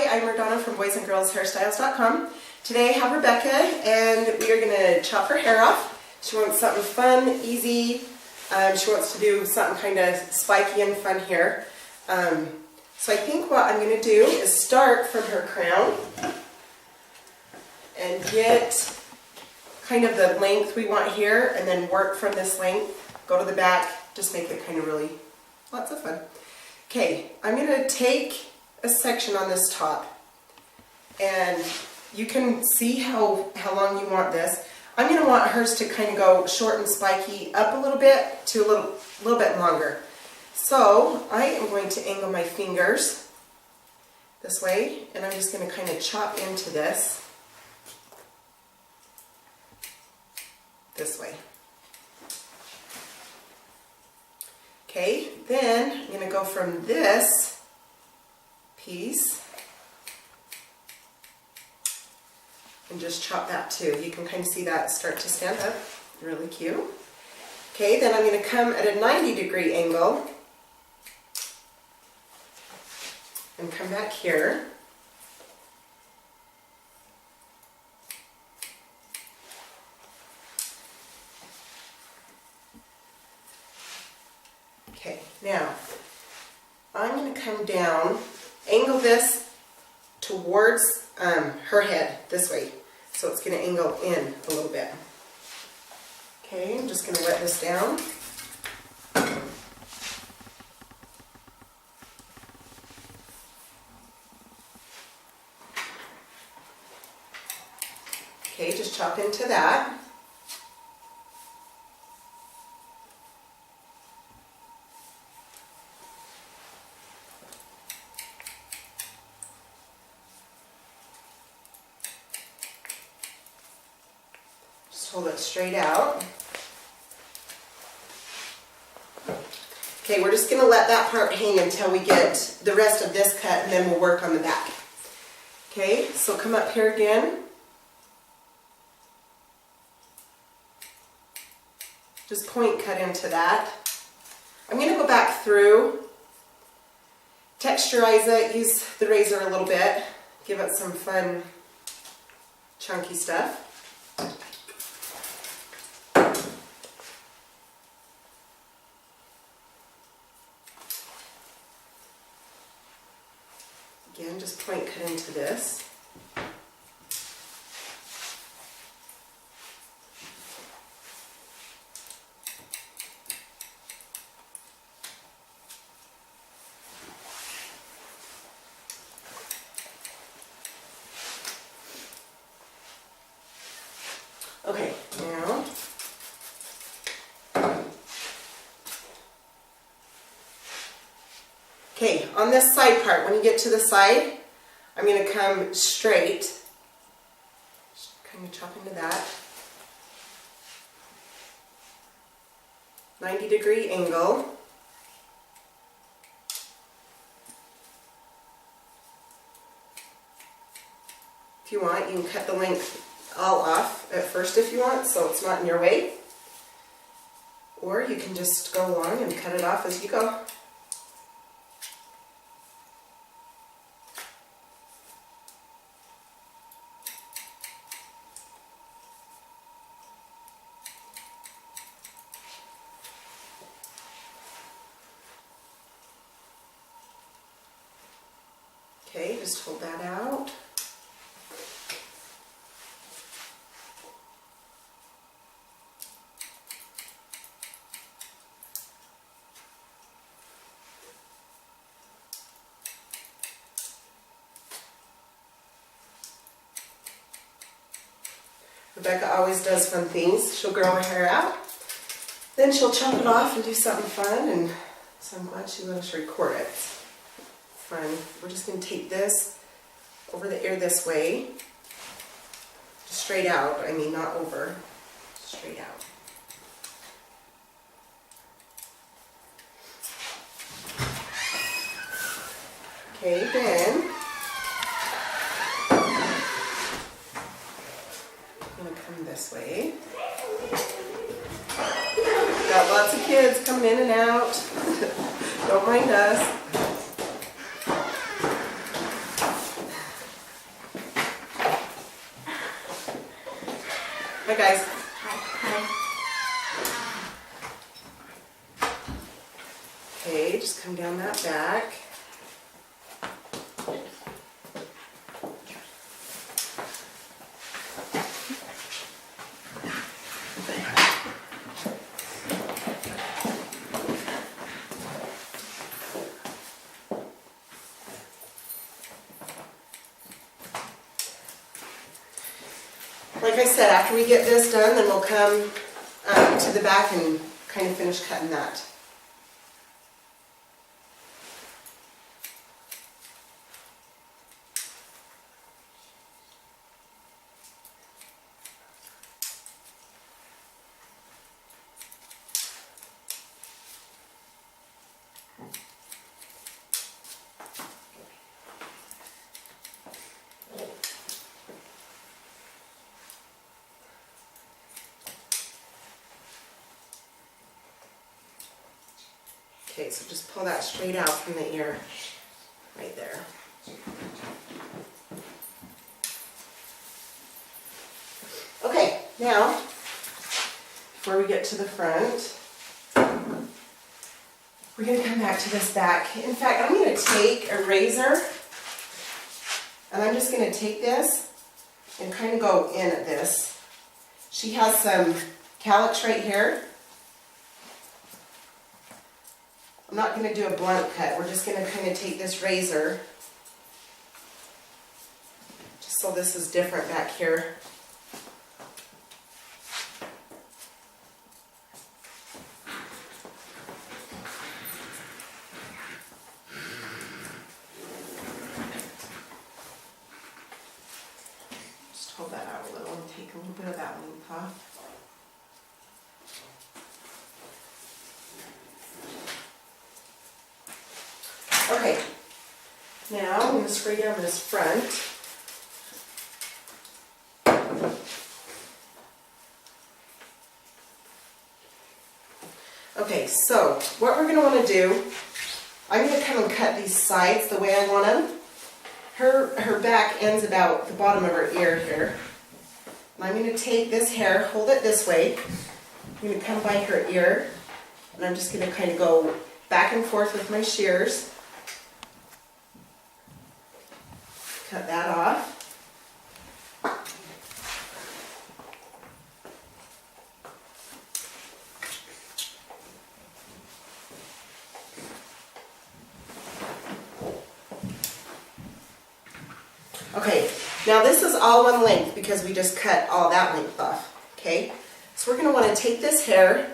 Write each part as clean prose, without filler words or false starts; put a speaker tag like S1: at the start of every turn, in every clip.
S1: Hi, I'm Donna from boysandgirlshairstyles.com. Today I have Rebecca and we are going to chop her hair off. She wants something fun, easy. She wants to do something kind of spiky and fun here. So I think what I'm going to do is start from her crown and get kind of the length we want here and then work from this length, go to the back, just make it kind of really lots of fun. Okay, I'm going to take a section on this top and you can see how long you want this. I'm going to want hers to kind of go short and spiky up a little bit to a little bit longer. So I am going to angle my fingers this way and I'm just going to kind of chop into this way. Okay, then I'm going to go from this piece and just chop that too. You can kind of see that start to stand up. Really cute. Okay, then I'm going to come at a 90-degree angle and come back here. Okay, now I'm going to come down, angle this towards her head this way. So it's going to angle in a little bit. Okay, I'm just going to wet this down. Okay, just chop into that. Hold it straight out. Okay, we're just going to let that part hang until we get the rest of this cut and then we'll work on the back. Okay, so come up here again. Just point cut into that. I'm going to go back through, texturize it, use the razor a little bit, give it some fun chunky stuff. Again, just point cut into this. Okay, now okay, on this side part, when you get to the side, I'm going to come straight, just kind of chop into that, 90-degree angle. If you want, you can cut the length all off at first if you want, so it's not in your way. Or you can just go along and cut it off as you go. Okay, just hold that out. Rebecca always does fun things. She'll grow her hair out, then she'll chop it off and do something fun, and so I'm glad she let us record it. Fun. We're just going to take this over the ear this way, just straight out, I mean not over, straight out. Okay, then I'm going to come this way. Got lots of kids coming in and out. Don't mind us. guys. Okay, just come down that back. Like I said, after we get this done, then we'll come to the back and kind of finish cutting that. Okay, so just pull that straight out from the ear, right there. Okay, now, before we get to the front, we're going to come back to this back. In fact, I'm going to take a razor, and I'm just going to take this and kind of go in at this. She has some calyx right here. I'm not going to do a blunt cut. We're just going to kind of take this razor, just so this is different back here. Just hold that out a little and take a little bit of that length off. Okay, now I'm going to spray down this front. Okay, so what we're going to want to do, I'm going to come and cut these sides the way I want them. Her back ends about the bottom of her ear here. And I'm going to take this hair, hold it this way. I'm going to come by her ear, and I'm just going to kind of go back and forth with my shears. Cut that off. Okay, now this is all one length because we just cut all that length off. Okay, so we're going to want to take this hair,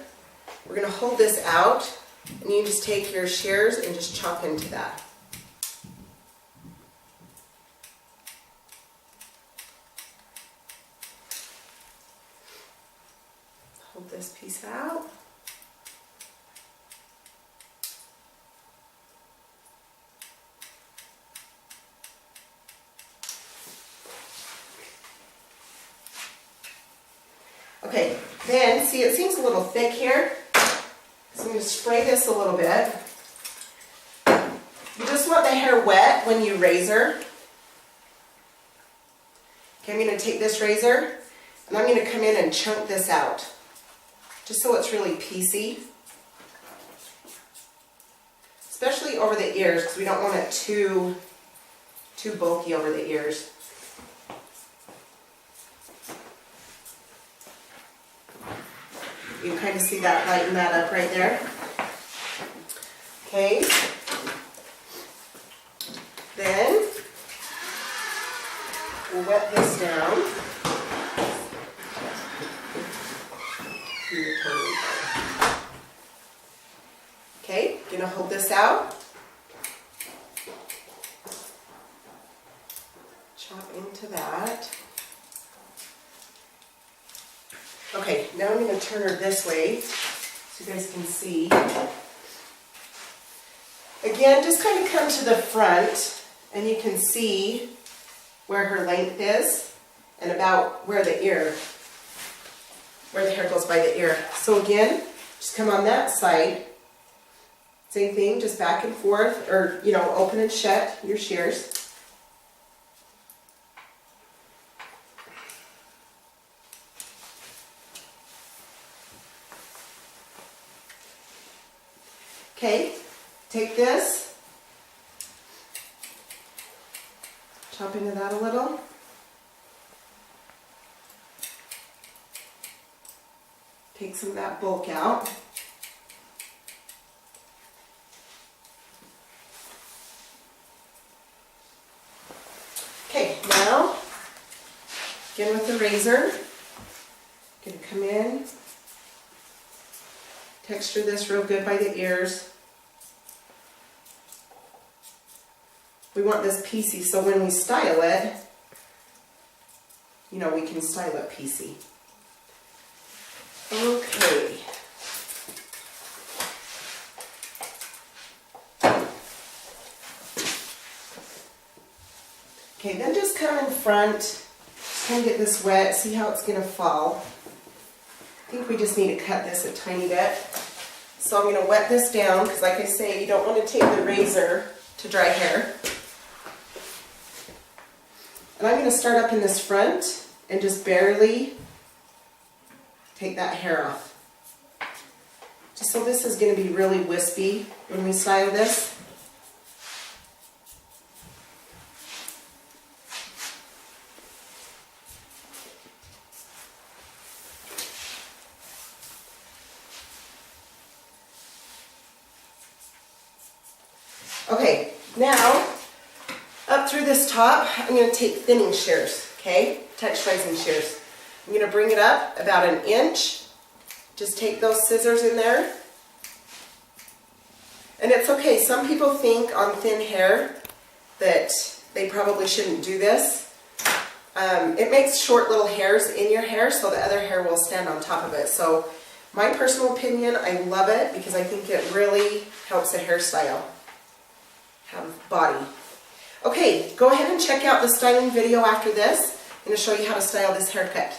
S1: we're going to hold this out, and you just take your shears and just chop into that. Hold this piece out. Okay, then see, it seems a little thick here, so I'm going to spray this a little bit. You just want the hair wet when you razor. Okay, I'm going to take this razor and I'm going to come in and chunk this out, just so it's really piecey. Especially over the ears, because we don't want it too bulky over the ears. You can kind of see that, lighten that up right there. Okay. Then we'll wet this down. Okay, gonna hold this out. Chop into that. Okay, now I'm going to turn her this way so you guys can see. Again, just kind of come to the front and you can see where her length is and about where the hair goes by the ear. So again, just come on that side. Same thing, just back and forth, or open and shut your shears. Okay, take this, chop into that a little. Take some of that bulk out. Okay, now, again with the razor, going to come in, texture this real good by the ears. We want this piecey, so when we style it, you know, we can style it piecey. Okay. Okay, then just come in front, just kind of get this wet, see how it's going to fall. I think we just need to cut this a tiny bit. So I'm going to wet this down, because like I say, you don't want to take the razor to dry hair. And I'm going to start up in this front and just barely take that hair off. Just so this is going to be really wispy when we style this. Okay, now up through this top, I'm going to take thinning shears, okay? Texturizing shears. I'm going to bring it up about 1 inch. Just take those scissors in there. And it's okay, some people think on thin hair that they probably shouldn't do this. It makes short little hairs in your hair so the other hair will stand on top of it. So my personal opinion, I love it because I think it really helps a hairstyle have body. Okay, go ahead and check out the styling video after this. I'm going to show you how to style this haircut.